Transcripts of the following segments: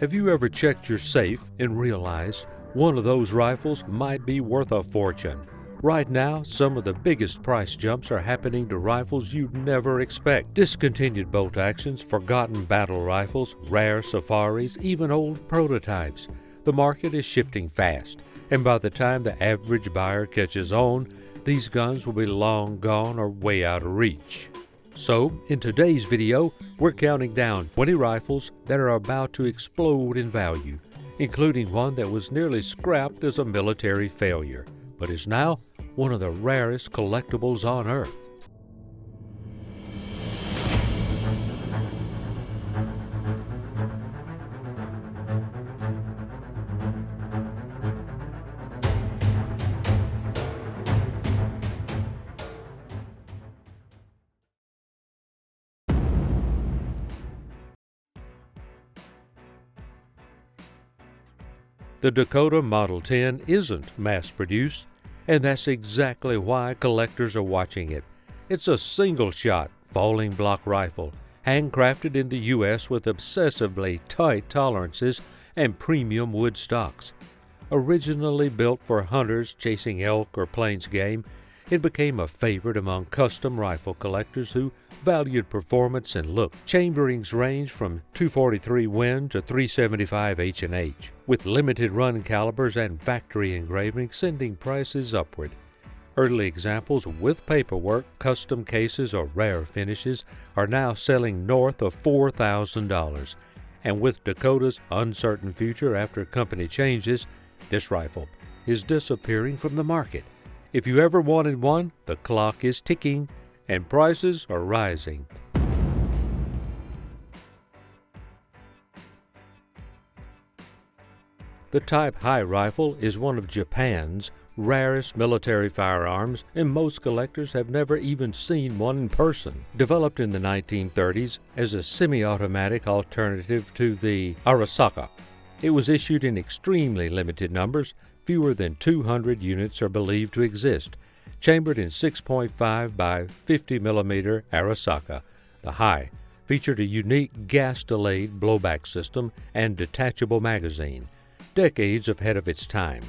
Have you ever checked your safe and realized one of those rifles might be worth a fortune? Right now, some of the biggest price jumps are happening to rifles you'd never expect. Discontinued bolt actions, forgotten battle rifles, rare safaris, even old prototypes. The market is shifting fast, and by the time the average buyer catches on, these guns will be long gone or way out of reach. So, in today's video, we're counting down 20 rifles that are about to explode in value, including one that was nearly scrapped as a military failure, but is now one of the rarest collectibles on Earth. The Dakota Model 10 isn't mass-produced, and that's exactly why collectors are watching it. It's a single-shot, falling block rifle, handcrafted in the U.S. with obsessively tight tolerances and premium wood stocks. Originally built for hunters chasing elk or plains game, it became a favorite among custom rifle collectors who valued performance and look. Chamberings range from .243 Win to .375 H&H, with limited run calibers and factory engraving sending prices upward. Early examples with paperwork, custom cases, or rare finishes are now selling north of $4,000. And with Dakota's uncertain future after company changes, this rifle is disappearing from the market. If you ever wanted one, the clock is ticking and prices are rising. The Type High rifle is one of Japan's rarest military firearms, and most collectors have never even seen one in person. Developed in the 1930s as a semi-automatic alternative to the Arasaka, it was issued in extremely limited numbers. Fewer than 200 units are believed to exist, chambered in 6.5 by 50 mm Arasaka. The High featured a unique gas-delayed blowback system and detachable magazine, decades ahead of its time.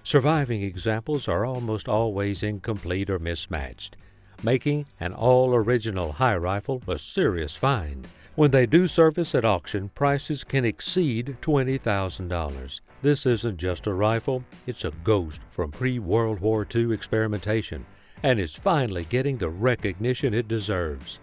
Surviving examples are almost always incomplete or mismatched, making an all-original High rifle a serious find. When they do surface at auction, prices can exceed $20,000. This isn't just a rifle, it's a ghost from pre-World War II experimentation, and is finally getting the recognition it deserves.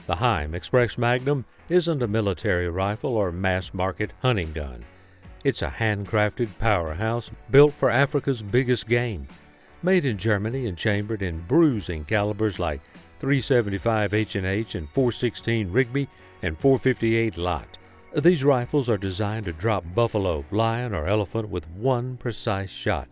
The Heim Express Magnum isn't a military rifle or mass-market hunting gun. It's a handcrafted powerhouse built for Africa's biggest game. Made in Germany and chambered in bruising calibers like .375 H&H and .416 Rigby and .458 Lot. These rifles are designed to drop buffalo, lion, or elephant with one precise shot.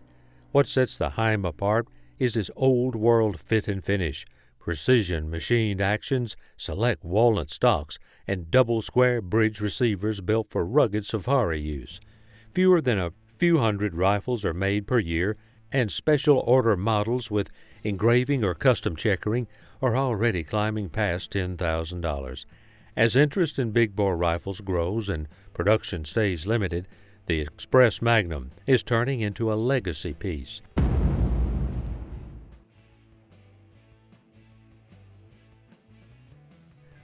What sets the Heim apart is its old-world fit and finish, precision machined actions, select walnut stocks, and double-square bridge receivers built for rugged safari use. Fewer than a few hundred rifles are made per year, and special order models with engraving or custom checkering are already climbing past $10,000. As interest in big bore rifles grows and production stays limited, the Express Magnum is turning into a legacy piece.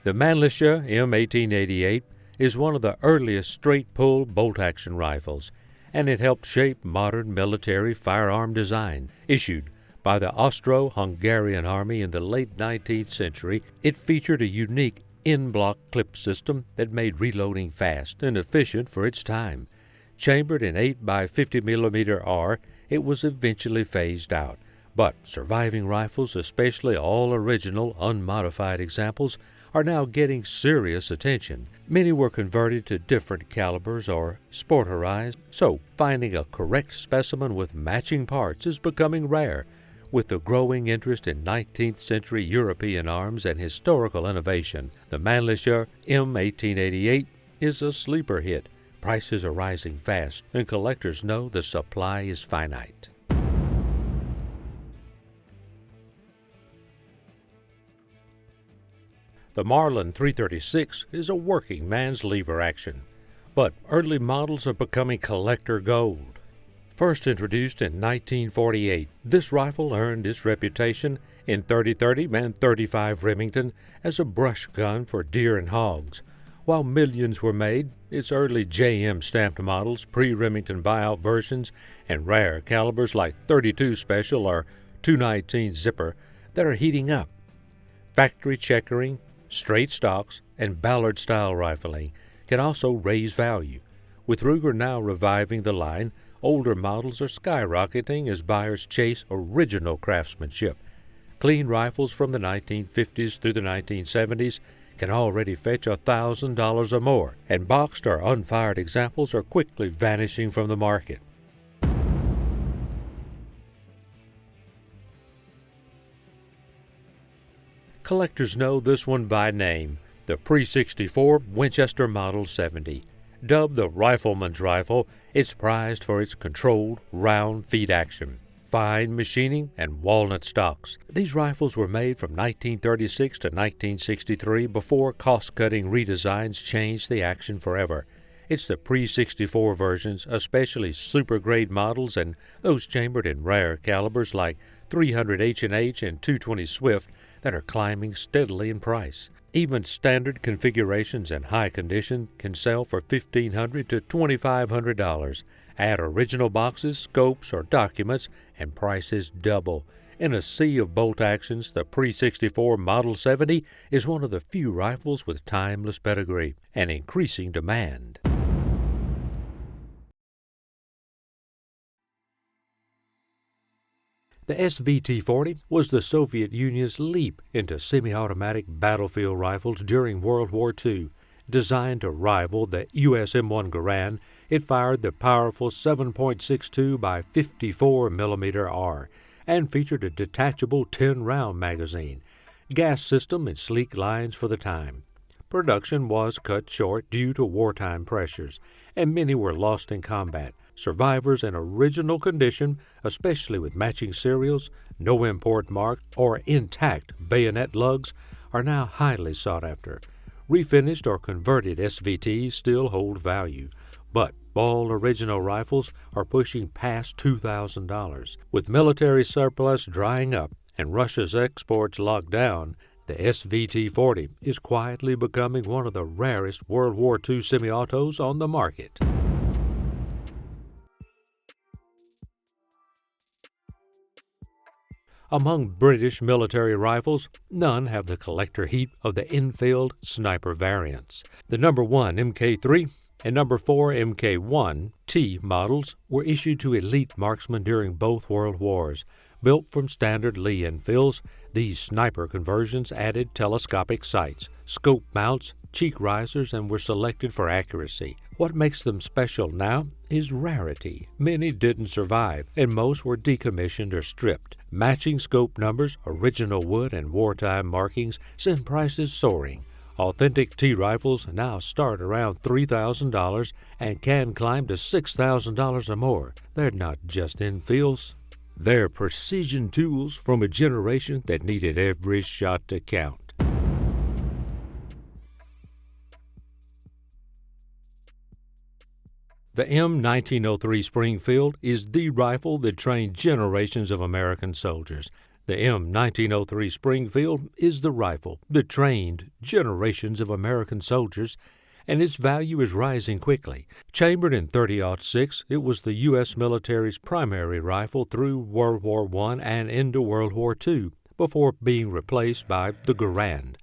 The Mannlicher M1888 is one of the earliest straight-pull bolt-action rifles, and it helped shape modern military firearm design. Issued by the Austro-Hungarian Army in the late 19th century, it featured a unique in-block clip system that made reloading fast and efficient for its time. Chambered in 8 by 50 mm R, it was eventually phased out. But surviving rifles, especially all original, unmodified examples, are now getting serious attention. Many were converted to different calibers or sporterized, so finding a correct specimen with matching parts is becoming rare. With the growing interest in 19th century European arms and historical innovation, the Mannlicher M1888 is a sleeper hit. Prices are rising fast, and collectors know the supply is finite. The Marlin 336 is a working man's lever action, but early models are becoming collector gold. First introduced in 1948, this rifle earned its reputation in .30-30 and .35 Remington as a brush gun for deer and hogs. While millions were made, its early JM stamped models, pre-Remington buyout versions, and rare calibers like .32 Special or .219 Zipper that are heating up. Factory checkering, straight stocks, and Ballard-style rifling can also raise value. With Ruger now reviving the line, older models are skyrocketing as buyers chase original craftsmanship. Clean rifles from the 1950s through the 1970s can already fetch $1,000 or more, and boxed or unfired examples are quickly vanishing from the market. Collectors know this one by name, the Pre-64 Winchester Model 70. Dubbed the rifleman's rifle, it's prized for its controlled, round feed action, fine machining, and walnut stocks. These rifles were made from 1936 to 1963 before cost-cutting redesigns changed the action forever. It's the Pre-64 versions, especially super-grade models and those chambered in rare calibers like 300 H&H and 220 Swift that are climbing steadily in price. Even standard configurations and high condition can sell for $1,500 to $2,500. Add original boxes, scopes, or documents, and prices double. In a sea of bolt actions, the Pre-64 Model 70 is one of the few rifles with timeless pedigree and increasing demand. The SVT-40 was the Soviet Union's leap into semi-automatic battlefield rifles during World War II. Designed to rival the U.S. M1 Garand, it fired the powerful 7.62 by 54 mm R and featured a detachable 10-round magazine, gas system, and sleek lines for the time. Production was cut short due to wartime pressures, and many were lost in combat. Survivors in original condition, especially with matching serials, no import mark, or intact bayonet lugs, are now highly sought after. Refinished or converted SVTs still hold value, but all original rifles are pushing past $2,000. With military surplus drying up and Russia's exports locked down, the SVT-40 is quietly becoming one of the rarest World War II semi-autos on the market. Among British military rifles, none have the collector heat of the Enfield sniper variants. The No. 1 Mk3 and No. 4 Mk1T models were issued to elite marksmen during both World Wars. Built from standard Lee Enfields, these sniper conversions added telescopic sights, scope mounts, cheek risers, and were selected for accuracy. What makes them special now is rarity. Many didn't survive, and most were decommissioned or stripped. Matching scope numbers, original wood, and wartime markings send prices soaring. Authentic T-rifles now start around $3,000 and can climb to $6,000 or more. They're not just Enfields. They're precision tools from a generation that needed every shot to count. The M1903 Springfield is the rifle that trained generations of American soldiers. The M1903 Springfield is the rifle that trained generations of American soldiers, and its value is rising quickly. Chambered in .30-06, it was the U.S. military's primary rifle through World War I and into World War II, before being replaced by the Garand.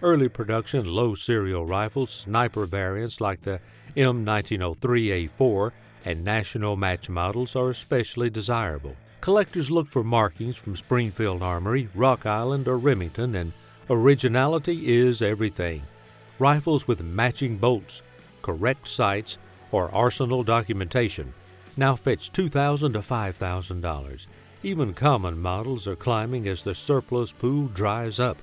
Early production low serial rifles, sniper variants like the M1903A4 and national match models are especially desirable. Collectors look for markings from Springfield Armory, Rock Island, or Remington, and originality is everything. Rifles with matching bolts, correct sights, or arsenal documentation now fetch $2,000 to $5,000. Even common models are climbing as the surplus pool dries up.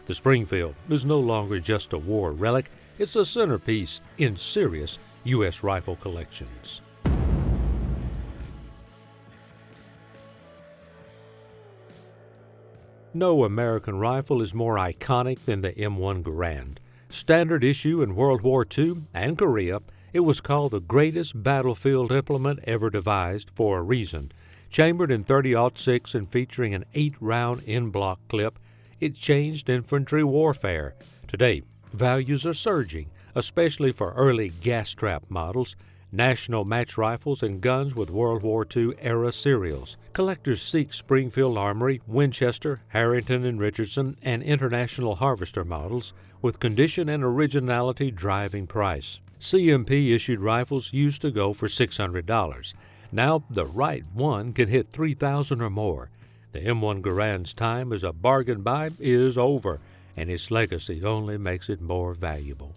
The Springfield is no longer just a war relic, it's a centerpiece in serious U.S. rifle collections. No American rifle is more iconic than the M1 Garand. Standard issue in World War II and Korea, it was called the greatest battlefield implement ever devised for a reason. Chambered in .30-06 and featuring an 8-round in-block clip, it changed infantry warfare. Today, values are surging, especially for early gas-trap models, national match rifles, and guns with World War II-era serials. Collectors seek Springfield Armory, Winchester, Harrington and Richardson, and International Harvester models, with condition and originality driving price. CMP-issued rifles used to go for $600. Now, the right one can hit $3,000 or more. The M1 Garand's time as a bargain buy is over, and its legacy only makes it more valuable.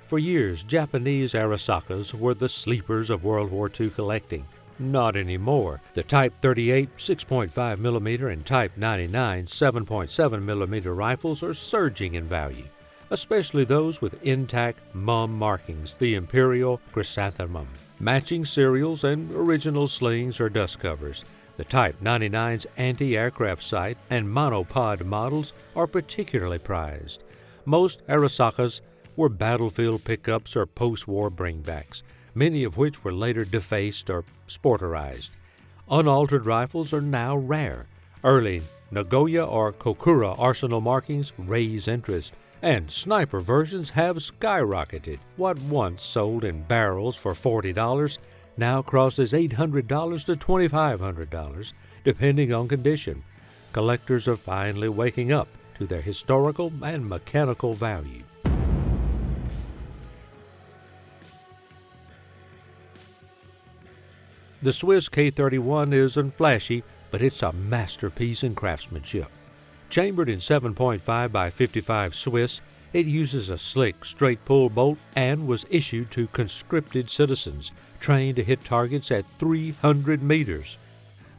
For years, Japanese Arasakas were the sleepers of World War II collecting. Not anymore. The Type 38 6.5mm and Type 99 7.7mm rifles are surging in value, especially those with intact MUM markings, the Imperial Chrysanthemum. Matching serials and original slings or dust covers. The Type 99's anti-aircraft sight and monopod models are particularly prized. Most Arasakas were battlefield pickups or post-war bringbacks, many of which were later defaced or sporterized. Unaltered rifles are now rare. Early Nagoya or Kokura arsenal markings raise interest, and sniper versions have skyrocketed. What once sold in barrels for $40 now crosses $800 to $2,500, depending on condition. Collectors are finally waking up to their historical and mechanical value. The Swiss K31 isn't flashy, but it's a masterpiece in craftsmanship. Chambered in 7.5 by 55 Swiss, it uses a slick, straight-pull bolt and was issued to conscripted citizens, trained to hit targets at 300 meters.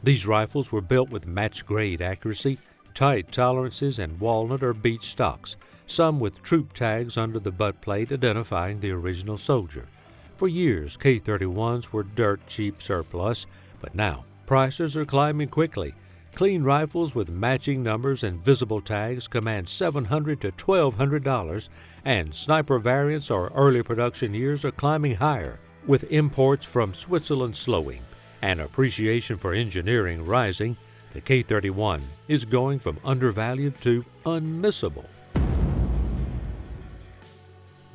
These rifles were built with match-grade accuracy, tight tolerances, and walnut or beech stocks, some with troop tags under the butt plate identifying the original soldier. For years, K31s were dirt cheap surplus, but now prices are climbing quickly. Clean rifles with matching numbers and visible tags command $700 to $1,200, and sniper variants or early production years are climbing higher, with imports from Switzerland slowing and appreciation for engineering rising. The K31 is going from undervalued to unmissable.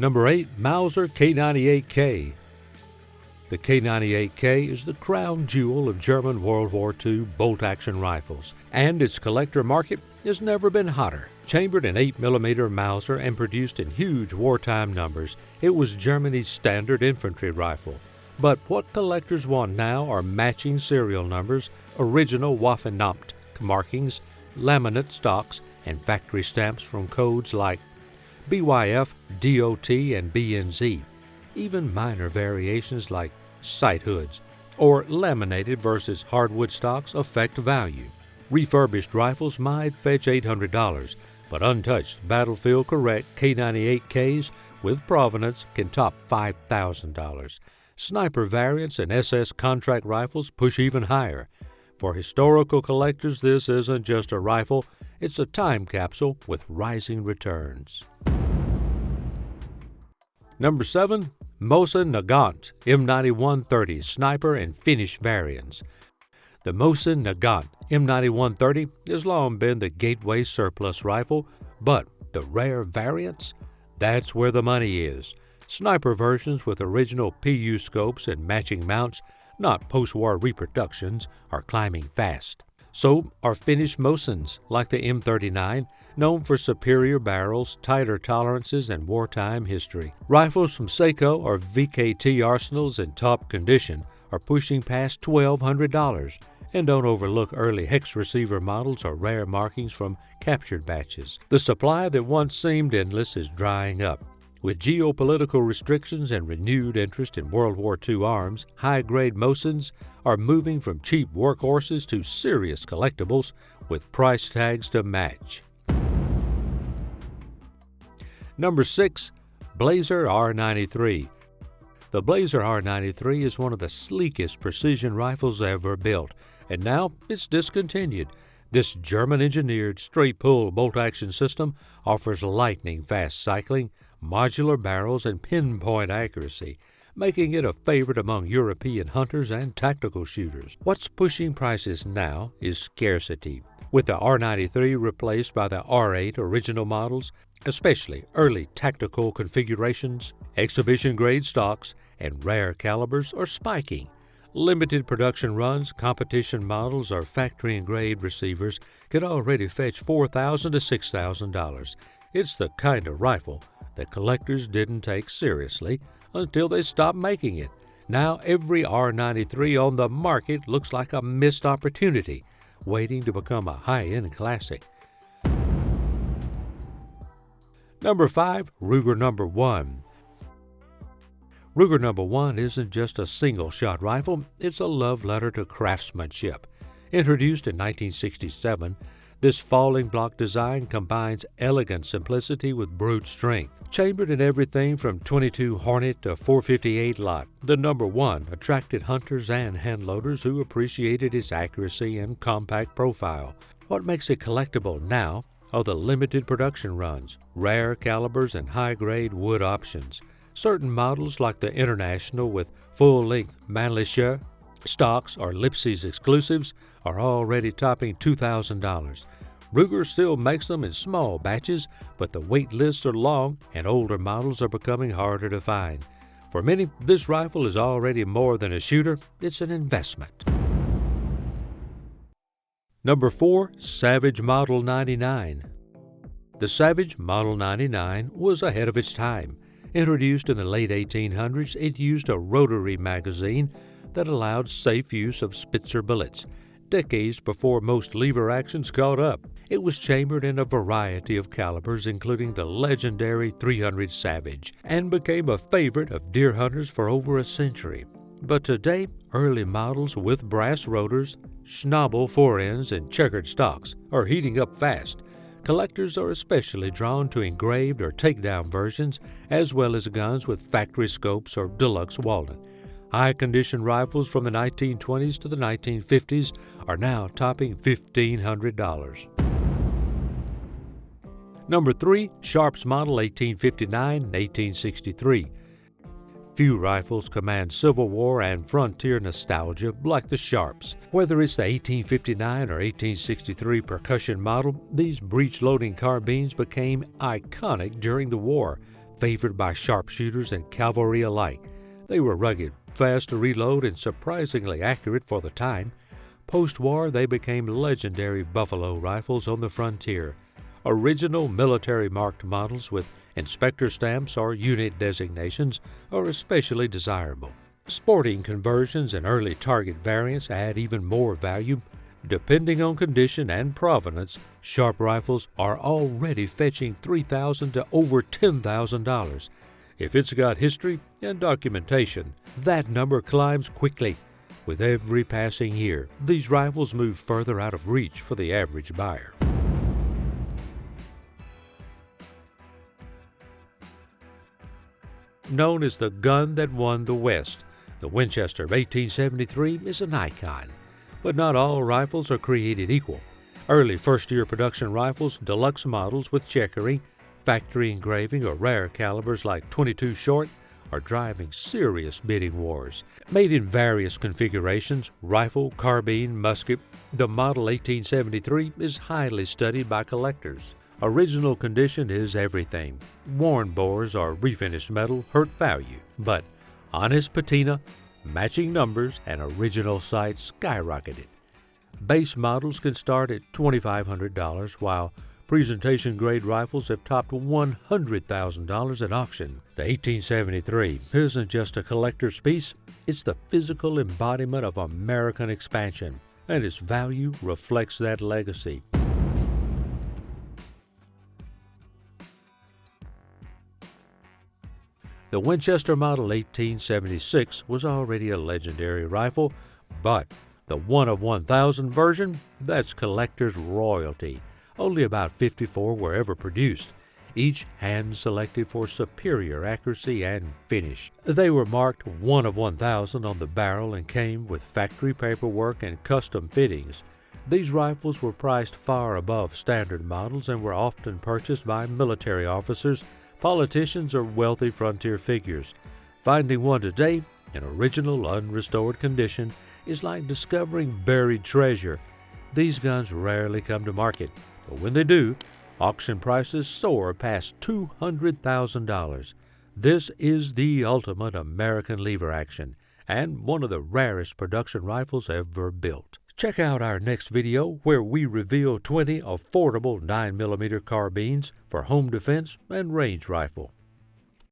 Number 8. Mauser K98K. The K98K is the crown jewel of German World War II bolt-action rifles, and its collector market has never been hotter. Chambered in 8mm Mauser and produced in huge wartime numbers, it was Germany's standard infantry rifle. But what collectors want now are matching serial numbers, original Waffenamt markings, laminate stocks, and factory stamps from codes like BYF, DOT, and BNZ, even minor variations like sight hoods or laminated versus hardwood stocks affect value. Refurbished rifles might fetch $800, but untouched battlefield-correct K98Ks with provenance can top $5,000. Sniper variants and SS contract rifles push even higher. For historical collectors, this isn't just a rifle, it's a time capsule with rising returns. Number 7. Mosin Nagant M9130 Sniper and Finish variants. The Mosin Nagant M9130 has long been the gateway surplus rifle, but the rare variants? That's where the money is. Sniper versions with original PU scopes and matching mounts, not post-war reproductions, are climbing fast. So are finished Mosins, like the M39, known for superior barrels, tighter tolerances, and wartime history. Rifles from Seiko or VKT arsenals in top condition are pushing past $1,200. And don't overlook early hex receiver models or rare markings from captured batches. The supply that once seemed endless is drying up. With geopolitical restrictions and renewed interest in World War II arms, high-grade Mosins are moving from cheap workhorses to serious collectibles with price tags to match. Number 6. Blazer R93. The Blazer R93 is one of the sleekest precision rifles ever built, and now it's discontinued. This German-engineered straight-pull bolt-action system offers lightning-fast cycling, modular barrels, and pinpoint accuracy, making it a favorite among European hunters and tactical shooters. What's pushing prices now is scarcity. With the R93 replaced by the R8 original models, especially early tactical configurations, exhibition-grade stocks, and rare calibers are spiking. Limited production runs, competition models, or factory-engraved receivers can already fetch $4,000 to $6,000. It's the kind of rifle that collectors didn't take seriously until they stopped making it. Now every R93 on the market looks like a missed opportunity, waiting to become a high-end classic. Number 5. Ruger Number 1. Ruger Number 1 isn't just a single-shot rifle, it's a love letter to craftsmanship. Introduced in 1967, this falling block design combines elegant simplicity with brute strength. Chambered in everything from .22 Hornet to .458 Lot, the Number 1 attracted hunters and handloaders who appreciated its accuracy and compact profile. What makes it collectible now are the limited production runs, rare calibers, and high-grade wood options. Certain models like the International with full-length Mannlicher stocks or Lipsy's exclusives are already topping $2,000. Ruger still makes them in small batches, but the wait lists are long and older models are becoming harder to find. For many, this rifle is already more than a shooter, it's an investment. Number 4. Savage Model 99. The Savage Model 99 was ahead of its time. Introduced in the late 1800s, it used a rotary magazine that allowed safe use of Spitzer bullets. Decades before most lever actions caught up, it was chambered in a variety of calibers, including the legendary .300 Savage, and became a favorite of deer hunters for over a century. But today, early models with brass rotors, Schnabel forends, and checkered stocks are heating up fast. Collectors are especially drawn to engraved or takedown versions, as well as guns with factory scopes or deluxe walnut. High-condition rifles from the 1920s to the 1950s are now topping $1,500. Number 3. Sharps Model 1859 and 1863. Few rifles command Civil War and frontier nostalgia like the Sharps. Whether it's the 1859 or 1863 percussion model, these breech-loading carbines became iconic during the war, favored by sharpshooters and cavalry alike. They were rugged, fast to reload, and surprisingly accurate for the time. Post-war, they became legendary buffalo rifles on the frontier. Original military-marked models with inspector stamps or unit designations are especially desirable. Sporting conversions and early target variants add even more value. Depending on condition and provenance, Sharp rifles are already fetching $3,000 to over $10,000. If it's got history and documentation, that number climbs quickly. With every passing year, these rifles move further out of reach for the average buyer. Known as the gun that won the West, the Winchester 1873 is an icon. But not all rifles are created equal. Early first-year production rifles, deluxe models with checkering, factory engraving, or rare calibers like .22 Short are driving serious bidding wars. Made in various configurations, rifle, carbine, musket, the Model 1873 is highly studied by collectors. Original condition is everything. Worn bores or refinished metal hurt value, but honest patina, matching numbers, and original sights skyrocketed. Base models can start at $2,500, while presentation-grade rifles have topped $100,000 at auction. The 1873 isn't just a collector's piece, it's the physical embodiment of American expansion, and its value reflects that legacy. The Winchester Model 1876 was already a legendary rifle, but the 1 of 1,000 version, that's collector's royalty. Only about 54 were ever produced. each hand-selected for superior accuracy and finish. They were marked 1 of 1,000 on the barrel and came with factory paperwork and custom fittings. These rifles were priced far above standard models and were often purchased by military officers, politicians, or wealthy frontier figures. Finding one today in original, unrestored condition is like discovering buried treasure. These guns rarely come to market, but when they do, auction prices soar past $200,000. This is the ultimate American lever action and one of the rarest production rifles ever built. Check out our next video where we reveal 20 affordable 9mm carbines for home defense and range rifle.